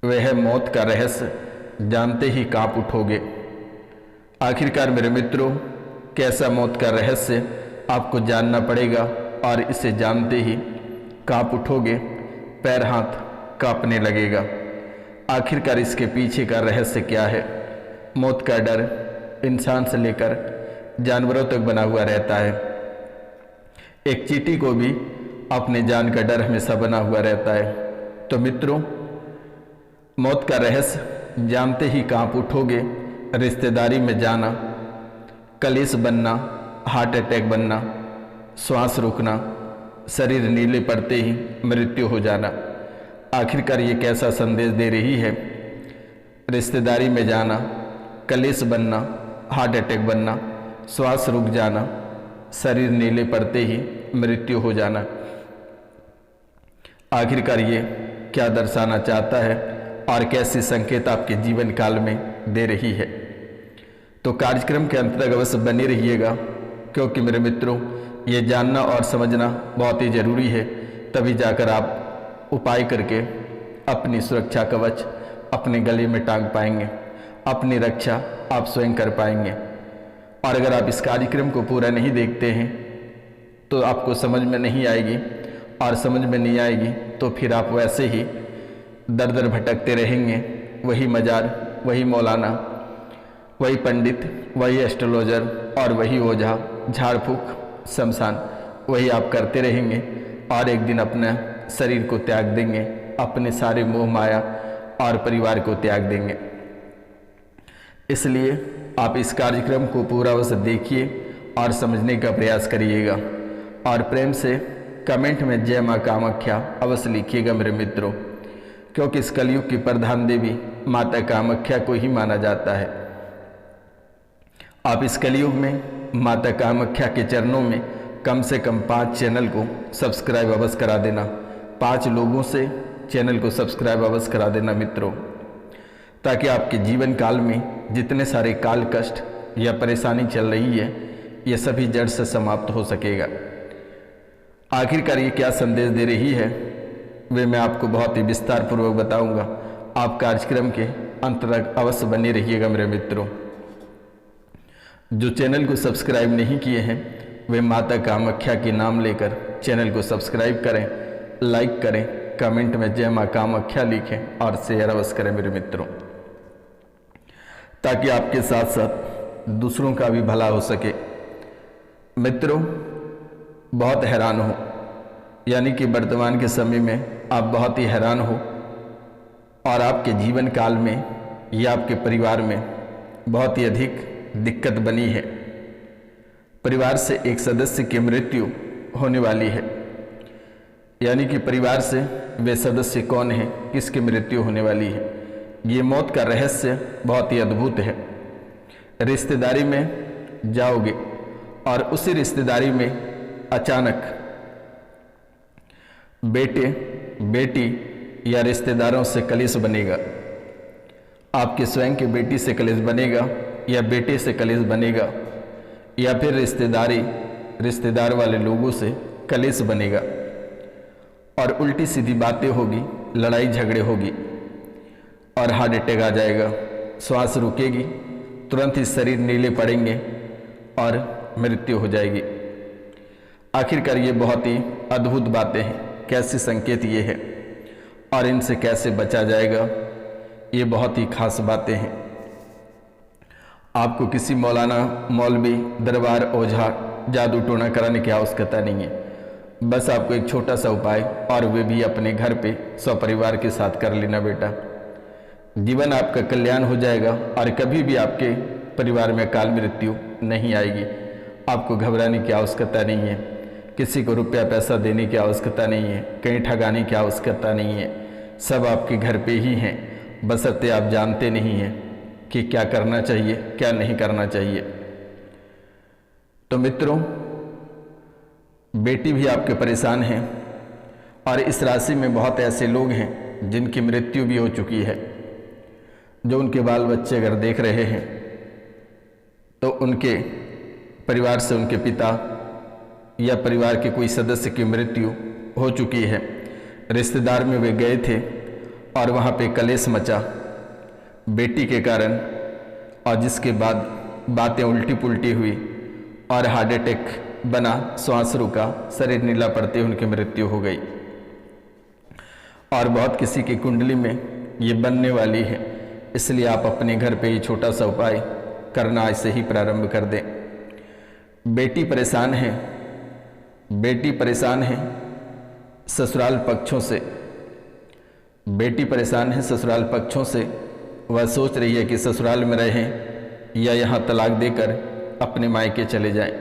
वह मौत का रहस्य जानते ही कांप उठोगे। आखिरकार मेरे मित्रों, कैसा मौत का रहस्य आपको जानना पड़ेगा और इसे जानते ही कांप उठोगे, पैर हाथ कांपने लगेगा। आखिरकार इसके पीछे का रहस्य क्या है? मौत का डर इंसान से लेकर जानवरों तक बना हुआ रहता है। एक चींटी को भी अपने जान का डर हमेशा बना हुआ रहता है। तो मित्रों, मौत का रहस्य जानते ही कांप उठोगे। रिश्तेदारी में जाना, कलेश बनना, हार्ट अटैक बनना, श्वास रुकना, शरीर नीले पड़ते ही मृत्यु हो जाना। आखिरकार ये कैसा संदेश दे रही है? रिश्तेदारी में जाना, कलेश बनना, हार्ट अटैक बनना, श्वास रुक जाना, शरीर नीले पड़ते ही मृत्यु हो जाना। आखिरकार ये क्या दर्शाना चाहता है और कैसे संकेत आपके जीवन काल में दे रही है? तो कार्यक्रम के अंत तक अवश्य बने रहिएगा, क्योंकि मेरे मित्रों, ये जानना और समझना बहुत ही जरूरी है। तभी जाकर आप उपाय करके अपनी सुरक्षा कवच अपने गले में टांग पाएंगे, अपनी रक्षा आप स्वयं कर पाएंगे। और अगर आप इस कार्यक्रम को पूरा नहीं देखते हैं तो आपको समझ में नहीं आएगी, और समझ में नहीं आएगी तो फिर आप वैसे ही दर दर भटकते रहेंगे। वही मजार, वही मौलाना, वही पंडित, वही एस्ट्रोलॉजर और वही ओझा, झाड़ फूक, शमशान, वही आप करते रहेंगे और एक दिन अपना शरीर को त्याग देंगे, अपने सारे मोह माया और परिवार को त्याग देंगे। इसलिए आप इस कार्यक्रम को पूरा अवश्य देखिए और समझने का प्रयास करिएगा, और प्रेम से कमेंट में जय माँ कामाख्या अवश्य लिखिएगा मेरे मित्रों, क्योंकि इस कलयुग की प्रधान देवी माता कामाख्या को ही माना जाता है। आप इस कलयुग में माता कामाख्या के चरणों में कम से कम 5 चैनल को सब्सक्राइब अवश्य करा देना। 5 लोगों से चैनल को सब्सक्राइब अवश्य करा देना मित्रों, ताकि आपके जीवन काल में जितने सारे काल कष्ट या परेशानी चल रही है, ये सभी जड़ से समाप्त हो सकेगा। आखिरकार ये क्या संदेश दे रही है, वे मैं आपको बहुत ही विस्तार पूर्वक बताऊंगा। आप कार्यक्रम के अंत तक अवश्य बने रहिएगा मेरे मित्रों। जो चैनल को सब्सक्राइब नहीं किए हैं वे माता कामाख्या के नाम लेकर चैनल को सब्सक्राइब करें, लाइक करें, कमेंट में जय माँ कामाख्या लिखें और शेयर अवश्य करें मेरे मित्रों, ताकि आपके साथ साथ दूसरों का भी भला हो सके। मित्रों, बहुत हैरान हो, यानी कि वर्तमान के समय में आप बहुत ही हैरान हो और आपके जीवन काल में या आपके परिवार में बहुत ही अधिक दिक्कत बनी है। परिवार से एक सदस्य की मृत्यु होने वाली है, यानी कि परिवार से वे सदस्य कौन है, किसकी मृत्यु होने वाली है। ये मौत का रहस्य बहुत ही अद्भुत है। रिश्तेदारी में जाओगे और उसी रिश्तेदारी में अचानक बेटे, बेटी या रिश्तेदारों से कलेश बनेगा। आपके स्वयं के बेटी से कलेश बनेगा या बेटे से कलेश बनेगा, या फिर रिश्तेदार वाले लोगों से कलेश बनेगा और उल्टी सीधी बातें होगी, लड़ाई झगड़े होगी और हार्ट अटैक आ जाएगा, श्वास रुकेगी, तुरंत ही शरीर नीले पड़ेंगे और मृत्यु हो जाएगी। आखिरकार ये बहुत ही अद्भुत बातें हैं। कैसे संकेत ये है और इनसे कैसे बचा जाएगा, ये बहुत ही खास बातें हैं। आपको किसी मौलाना, मौलवी, दरबार, ओझा, जादू टोना कराने की आवश्यकता नहीं है। बस आपको एक छोटा सा उपाय, और वे भी अपने घर पे सपरिवार के साथ कर लेना बेटा। जीवन आपका कल्याण हो जाएगा और कभी भी आपके परिवार में काल मृत्यु नहीं आएगी। आपको घबराने की आवश्यकता नहीं है, किसी को रुपया पैसा देने की आवश्यकता नहीं है, कहीं ठगाने की आवश्यकता नहीं है। सब आपके घर पे ही हैं, बशर्ते आप जानते नहीं हैं कि क्या करना चाहिए, क्या नहीं करना चाहिए। तो मित्रों, बेटी भी आपके परेशान हैं और इस राशि में बहुत ऐसे लोग हैं जिनकी मृत्यु भी हो चुकी है। जो उनके बाल बच्चे अगर देख रहे हैं तो उनके परिवार से उनके पिता या परिवार के कोई सदस्य की मृत्यु हो चुकी है। रिश्तेदार में वे गए थे और वहाँ पे कलेश मचा बेटी के कारण, और जिसके बाद बातें उल्टी पुल्टी हुई और हार्ट अटैक बना, श्वास रुका, शरीर नीला पड़ते उनकी मृत्यु हो गई। और बहुत किसी की कुंडली में ये बनने वाली है, इसलिए आप अपने घर पे ये छोटा सा उपाय करना आज से ही प्रारंभ कर दें। बेटी परेशान है, बेटी परेशान है ससुराल पक्षों से, बेटी परेशान है ससुराल पक्षों से। वह सोच रही है कि ससुराल में रहें या यहाँ तलाक देकर अपने मायके चले जाएं।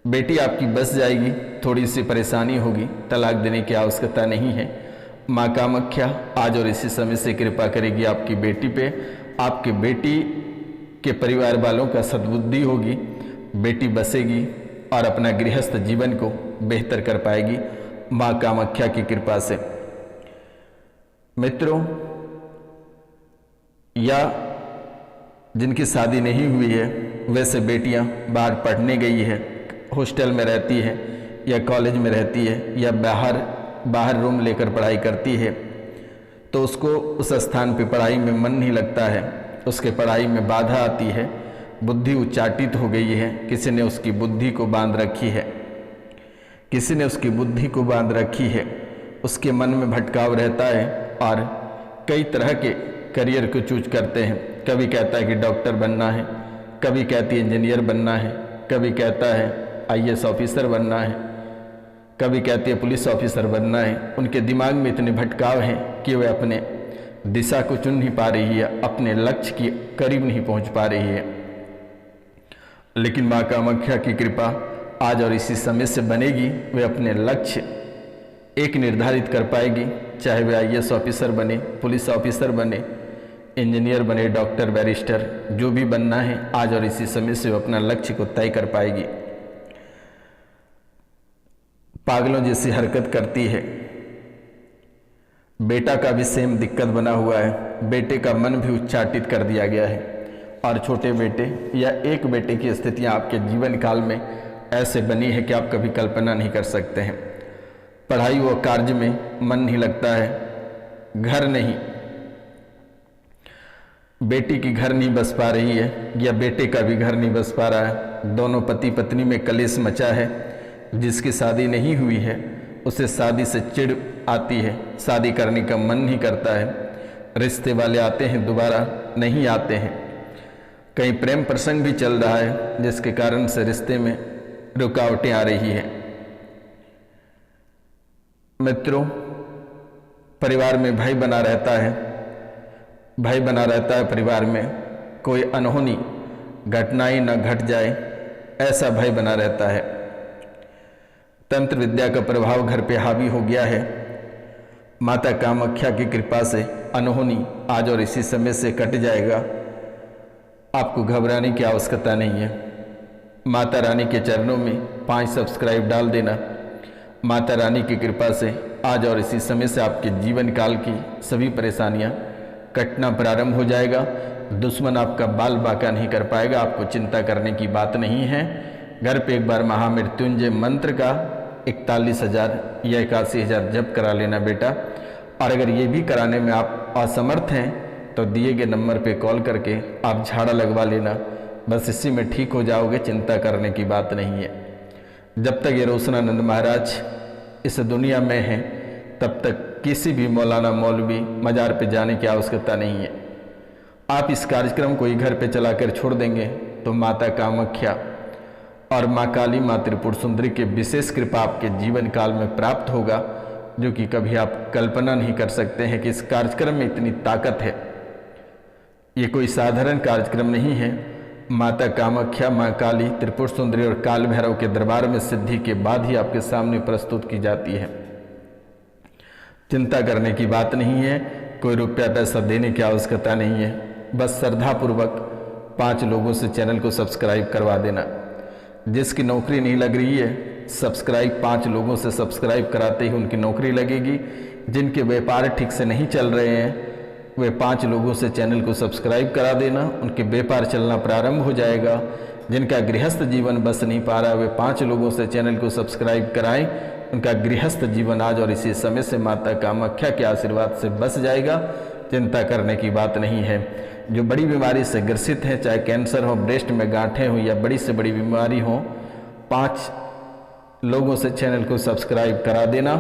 बेटी आपकी बस जाएगी, थोड़ी सी परेशानी होगी, तलाक देने की आवश्यकता नहीं है। माँ कामाख्या आज और इसी समय से कृपा करेगी आपकी बेटी पे, आपके बेटी के परिवार वालों का सद्बुद्धि होगी, बेटी बसेगी और अपना गृहस्थ जीवन को बेहतर कर पाएगी माँ कामाख्या की कृपा से। मित्रों, या जिनकी शादी नहीं हुई है, वैसे बेटियां बाहर पढ़ने गई है, हॉस्टल में रहती है या कॉलेज में रहती है या बाहर रूम लेकर पढ़ाई करती है, तो उसको उस स्थान पे पढ़ाई में मन नहीं लगता है, उसके पढ़ाई में बाधा आती है, बुद्धि उच्चाटित हो गई है, किसी ने उसकी बुद्धि को बांध रखी है, किसी ने उसकी बुद्धि को बांध रखी है, उसके मन में भटकाव रहता है और कई तरह के करियर को चूज करते हैं। कभी कहता है कि डॉक्टर बनना है, कभी कहती है इंजीनियर बनना है, कभी कहता है आईएएस ऑफिसर बनना है, कभी कहती है पुलिस ऑफिसर बनना है। उनके दिमाग में इतने भटकाव हैं कि वे अपने दिशा को चुन नहीं पा रही है, अपने लक्ष्य के करीब नहीं पहुंच पा रही है। लेकिन माँ कामाख्या की कृपा आज और इसी समय से बनेगी, वे अपने लक्ष्य एक निर्धारित कर पाएगी, चाहे वे आईएएस ऑफिसर बने, पुलिस ऑफिसर बने, इंजीनियर बने, डॉक्टर, बैरिस्टर, जो भी बनना है आज और इसी समय से वो अपना लक्ष्य को तय कर पाएगी। पागलों जैसी हरकत करती है, बेटा का भी सेम दिक्कत बना हुआ है, बेटे का मन भी उच्चाटित कर दिया गया है और छोटे बेटे या एक बेटे की स्थितियां आपके जीवन काल में ऐसे बनी है कि आप कभी कल्पना नहीं कर सकते हैं। पढ़ाई व कार्य में मन नहीं लगता है, घर नहीं, बेटी की घर नहीं बस पा रही है या बेटे का भी घर नहीं बस पा रहा है। दोनों पति पत्नी में कलेश मचा है। जिसकी शादी नहीं हुई है उसे शादी से चिढ़ आती है, शादी करने का मन नहीं करता है, रिश्ते वाले आते हैं दोबारा नहीं आते हैं, कहीं प्रेम प्रसंग भी चल रहा है जिसके कारण से रिश्ते में रुकावटें आ रही है। मित्रों, परिवार में भय बना रहता है, भय बना रहता है परिवार में, कोई अनहोनी घटनाएं न घट जाए ऐसा भय बना रहता है। तंत्र विद्या का प्रभाव घर पे हावी हो गया है। माता कामाख्या की कृपा से अनहोनी आज और इसी समय से कट जाएगा, आपको घबराने की आवश्यकता नहीं है। माता रानी के चरणों में 5 सब्सक्राइब डाल देना। माता रानी की कृपा से आज और इसी समय से आपके जीवन काल की सभी परेशानियां कटना प्रारंभ हो जाएगा। दुश्मन आपका बाल बाका नहीं कर पाएगा, आपको चिंता करने की बात नहीं है। घर पे एक बार महामृत्युंजय मंत्र का 41,000 या 81,000 जप करा लेना बेटा। और अगर ये भी कराने में आप असमर्थ हैं तो दिए गए नंबर पे कॉल करके आप झाड़ा लगवा लेना, बस इसी में ठीक हो जाओगे, चिंता करने की बात नहीं है। जब तक ये रोशनानंद महाराज इस दुनिया में हैं तब तक किसी भी मौलाना मौलवी मजार पे जाने की आवश्यकता नहीं है। आप इस कार्यक्रम को ही घर पे चलाकर छोड़ देंगे तो माता कामाख्या और माँ काली, माँ त्रिपुर सुंदरी के विशेष कृपा आपके जीवन काल में प्राप्त होगा, जो कि कभी आप कल्पना नहीं कर सकते हैं कि इस कार्यक्रम में इतनी ताकत है। ये कोई साधारण कार्यक्रम नहीं है। माता कामाख्या, माँ काली, त्रिपुर सुंदरी और काल भैरव के दरबार में सिद्धि के बाद ही आपके सामने प्रस्तुत की जाती है। चिंता करने की बात नहीं है, कोई रुपया पैसा देने की आवश्यकता नहीं है, बस श्रद्धापूर्वक 5 लोगों से चैनल को सब्सक्राइब करवा देना। जिसकी नौकरी नहीं लग रही है, सब्सक्राइब 5 लोगों से सब्सक्राइब कराते ही उनकी नौकरी लगेगी। जिनके व्यापार ठीक से नहीं चल रहे हैं वे 5 लोगों से चैनल को सब्सक्राइब करा देना, उनके व्यापार चलना प्रारंभ हो जाएगा। जिनका गृहस्थ जीवन बस नहीं पा रहा वे 5 लोगों से चैनल को सब्सक्राइब कराएं, उनका गृहस्थ जीवन आज और इसी समय से माता कामाख्या के आशीर्वाद से बस जाएगा। चिंता करने की बात नहीं है। जो बड़ी बीमारी से ग्रसित हैं, चाहे कैंसर हो, ब्रेस्ट में गांठें हो या बड़ी से बड़ी बीमारी हो, 5 लोगों से चैनल को सब्सक्राइब करा देना।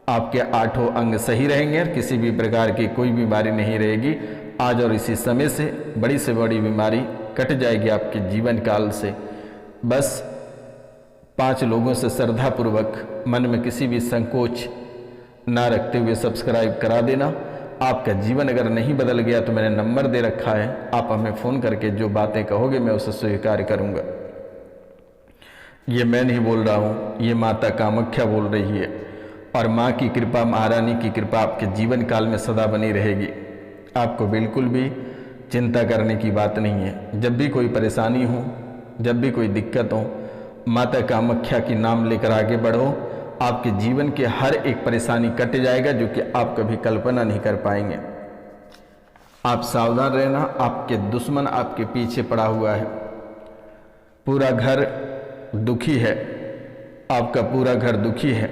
आपके 8 अंग सही रहेंगे, किसी भी प्रकार की कोई बीमारी नहीं रहेगी। आज और इसी समय से बड़ी बीमारी कट जाएगी आपके जीवन काल से। बस 5 लोगों से श्रद्धापूर्वक मन में किसी भी संकोच ना रखते हुए सब्सक्राइब करा देना। आपका जीवन अगर नहीं बदल गया तो मैंने नंबर दे रखा है, आप हमें फ़ोन करके जो बातें कहोगे मैं उसे स्वीकार करूँगा। ये मैं नहीं बोल रहा हूँ, ये माता कामाख्या बोल रही है। और माँ की कृपा, महारानी की कृपा आपके जीवन काल में सदा बनी रहेगी। आपको बिल्कुल भी चिंता करने की बात नहीं है। जब भी कोई परेशानी हो, जब भी कोई दिक्कत हो, माता कामाख्या की नाम लेकर आगे बढ़ो। आपके जीवन के हर एक परेशानी कट जाएगा जो कि आप कभी कल्पना नहीं कर पाएंगे। आप सावधान रहना, आपके दुश्मन आपके पीछे पड़ा हुआ है। पूरा घर दुखी है, आपका पूरा घर दुखी है।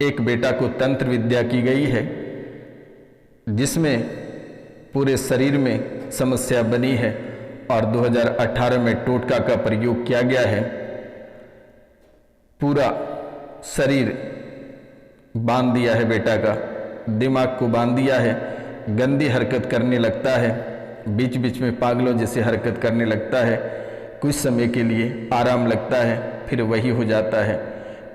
एक बेटा को तंत्र विद्या की गई है जिसमें पूरे शरीर में समस्या बनी है और 2018 में टोटका का प्रयोग किया गया है। पूरा शरीर बांध दिया है बेटा का, दिमाग को बांध दिया है, गंदी हरकत करने लगता है, बीच बीच में पागलों जैसे हरकत करने लगता है। कुछ समय के लिए आराम लगता है, फिर वही हो जाता है।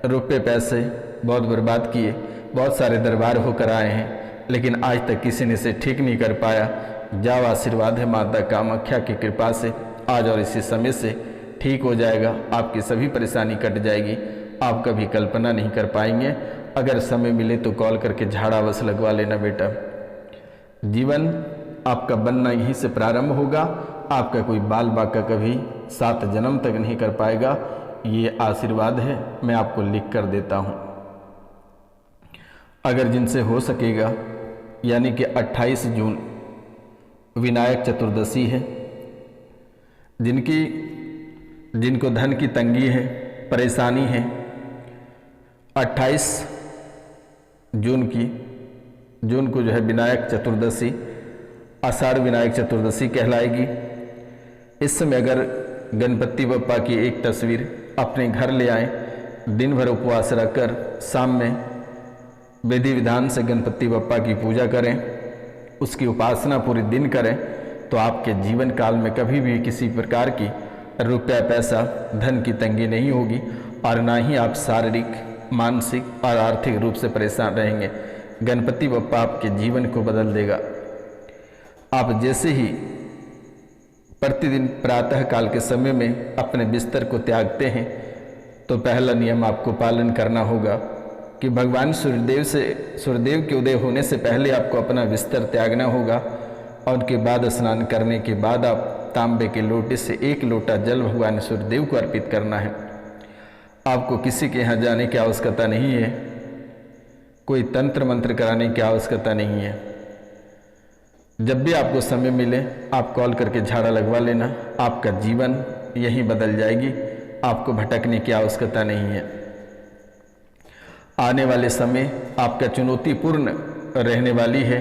रुपए पैसे बहुत बर्बाद किए, बहुत सारे दरबार होकर आए हैं, लेकिन आज तक किसी ने इसे ठीक नहीं कर पाया। जाओ, आशीर्वाद है माता कामाख्या की कृपा से, आज और इसी समय से ठीक हो जाएगा। आपकी सभी परेशानी कट जाएगी, आप कभी कल्पना नहीं कर पाएंगे। अगर समय मिले तो कॉल करके झाड़ा अवश्य लगवा लेना बेटा। जीवन आपका बनना यहीं से प्रारंभ होगा। आपका कोई बाल बाका कभी 7 जन्म तक नहीं कर पाएगा। ये आशीर्वाद है, मैं आपको लिख कर देता हूँ। अगर जिनसे हो सकेगा, यानी कि 28 जून विनायक चतुर्दशी है, जिनको धन की तंगी है, परेशानी है, 28 जून को जो है विनायक चतुर्दशी, आषाढ़ विनायक चतुर्दशी कहलाएगी। इस समय अगर गणपति बप्पा की एक तस्वीर अपने घर ले आएं, दिन भर उपवास रखकर शाम में विधि विधान से गणपति बप्पा की पूजा करें, उसकी उपासना पूरे दिन करें, तो आपके जीवन काल में कभी भी किसी प्रकार की रुपया पैसा धन की तंगी नहीं होगी और ना ही आप शारीरिक, मानसिक और आर्थिक रूप से परेशान रहेंगे। गणपति बप्पा आपके जीवन को बदल देगा। आप जैसे ही प्रतिदिन प्रातः काल के समय में अपने बिस्तर को त्यागते हैं तो पहला नियम आपको पालन करना होगा कि भगवान सूर्यदेव के उदय होने से पहले आपको अपना बिस्तर त्यागना होगा और उनके बाद स्नान करने के बाद आप तांबे के लोटे से 1 लोटा जल भगवान सूर्यदेव को अर्पित करना है। आपको किसी के यहाँ जाने की आवश्यकता नहीं है, कोई तंत्र मंत्र कराने की आवश्यकता नहीं है। जब भी आपको समय मिले आप कॉल करके झाड़ा लगवा लेना, आपका जीवन यहीं बदल जाएगी, आपको भटकने की आवश्यकता नहीं है। आने वाले समय आपका चुनौतीपूर्ण रहने वाली है,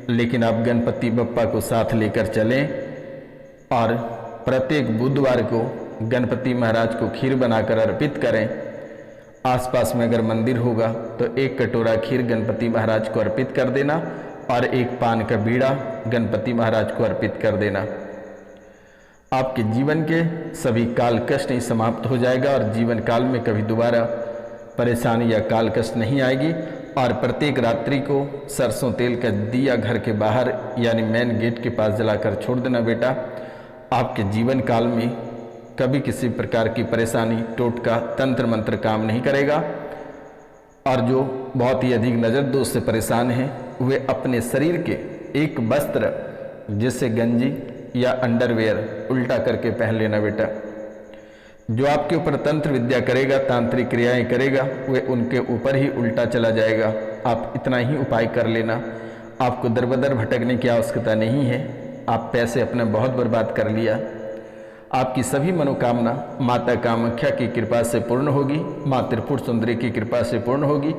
लेकिन आप गणपति बप्पा को साथ लेकर चलें और प्रत्येक बुधवार को गणपति महाराज को खीर बनाकर अर्पित करें। आसपास में अगर मंदिर होगा तो 1 कटोरा खीर गणपति महाराज को अर्पित कर देना और 1 पान का बीड़ा गणपति महाराज को अर्पित कर देना। आपके जीवन के सभी काल कष्ट ही समाप्त हो जाएगा और जीवन काल में कभी दोबारा परेशानी या काल कष्ट नहीं आएगी। और प्रत्येक रात्रि को सरसों तेल का दिया घर के बाहर यानी मेन गेट के पास जलाकर छोड़ देना बेटा। आपके जीवन काल में कभी किसी प्रकार की परेशानी, टोटका, तंत्र मंत्र काम नहीं करेगा। और जो बहुत ही अधिक नज़र दोष से परेशान हैं वे अपने शरीर के एक वस्त्र जैसे गंजी या अंडरवेयर उल्टा करके पहन लेना बेटा। जो आपके ऊपर तंत्र विद्या करेगा, तांत्रिक क्रियाएं करेगा, वे उनके ऊपर ही उल्टा चला जाएगा। आप इतना ही उपाय कर लेना, आपको दर बदर भटकने की आवश्यकता नहीं है। आप पैसे अपने बहुत बर्बाद कर लिया, आपकी सभी मनोकामना माता कामाख्या की कृपा से पूर्ण होगी, माँ त्रिपुर सुंदरी की कृपा से पूर्ण होगी,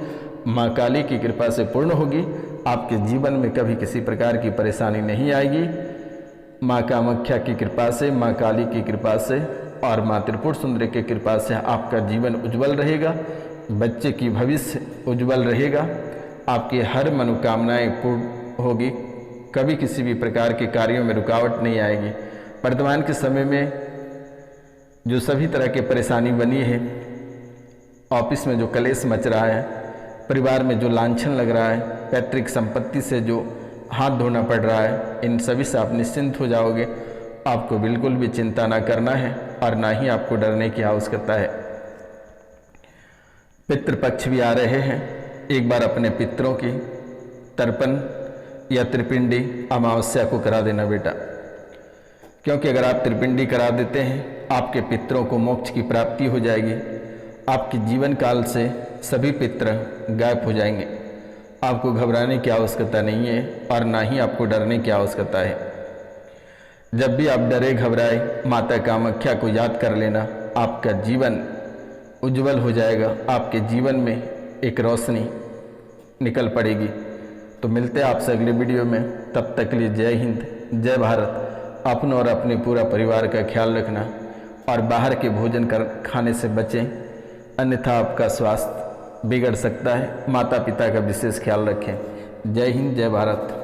माँ काली की कृपा से पूर्ण होगी। आपके जीवन में कभी किसी प्रकार की परेशानी नहीं आएगी। माँ कामाख्या की कृपा से, माँ काली की कृपा से और माँ त्रिपुर सुंदरी की कृपा से आपका जीवन उज्जवल रहेगा, बच्चे की भविष्य उज्जवल रहेगा, आपकी हर मनोकामनाएं पूर्ण होगी, कभी किसी भी प्रकार के कार्यों में रुकावट नहीं आएगी। वर्तमान के समय में जो सभी तरह की परेशानी बनी है, ऑफिस में जो कलेश मच रहा है, परिवार में जो लांछन लग रहा है, पैतृक संपत्ति से जो हाथ धोना पड़ रहा है, इन सभी से आप निश्चिंत हो जाओगे। आपको बिल्कुल भी चिंता ना करना है और ना ही आपको डरने की आवश्यकता है। पितृपक्ष भी आ रहे हैं, एक बार अपने पितरों की तर्पण या त्रिपिंडी अमावस्या को करा देना बेटा, क्योंकि अगर आप त्रिपिंडी करा देते हैं आपके पितरों को मोक्ष की प्राप्ति हो जाएगी। आपके जीवन काल से सभी पितर गायब हो जाएंगे। आपको घबराने की आवश्यकता नहीं है और ना ही आपको डरने की आवश्यकता है। जब भी आप डरे घबराए माता कामाख्या को याद कर लेना, आपका जीवन उज्जवल हो जाएगा, आपके जीवन में एक रोशनी निकल पड़ेगी। तो मिलते हैं आपसे अगले वीडियो में, तब तक के लिए जय हिंद, जय भारत। अपने और अपने पूरा परिवार का ख्याल रखना और बाहर के भोजन खाने से बचें, अन्यथा आपका स्वास्थ्य बिगड़ सकता है। माता पिता का विशेष ख्याल रखें। जय हिंद, जय भारत।